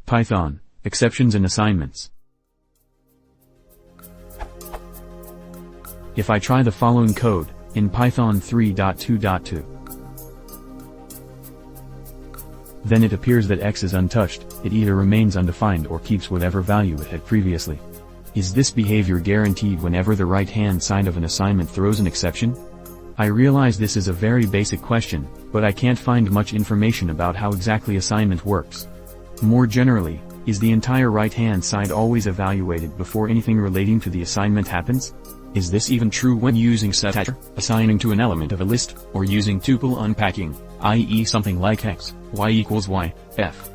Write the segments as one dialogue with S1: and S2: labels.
S1: Python, exceptions and assignments. If I try the following code, in Python 3.2.2, then it appears that x is untouched, it either remains undefined or keeps whatever value it had previously. Is this behavior guaranteed whenever the right-hand side of an assignment throws an exception? I realize this is a very basic question, but I can't find much information about how exactly assignment works. More generally, is the entire right-hand side always evaluated before anything relating to the assignment happens? Is this even true when using set, assigning to an element of a list, or using tuple unpacking, i.e. something like x, y equals y, f?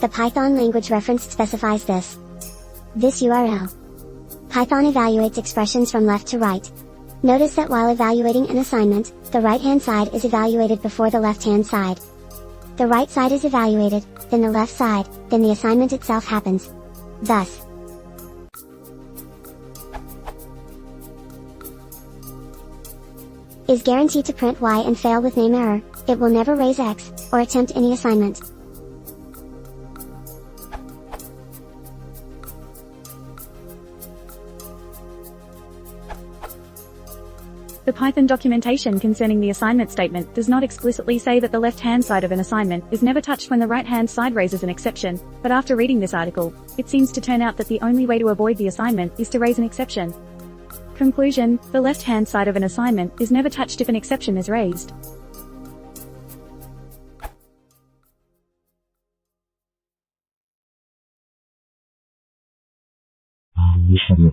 S2: The Python language referenced specifies this. This URL. Python evaluates expressions from left to right. Notice that while evaluating an assignment, the right-hand side is evaluated before the left-hand side. The right side is evaluated, then the left side, then the assignment itself happens. Thus, is guaranteed to print y and fail with name error, it will never raise x, or attempt any assignment.
S3: The Python documentation concerning the assignment statement does not explicitly say that the left-hand side of an assignment is never touched when the right-hand side raises an exception, but after reading this article, it seems to turn out that the only way to avoid the assignment is to raise an exception. Conclusion: the left-hand side of an assignment is never touched if an exception is raised.
S4: Mission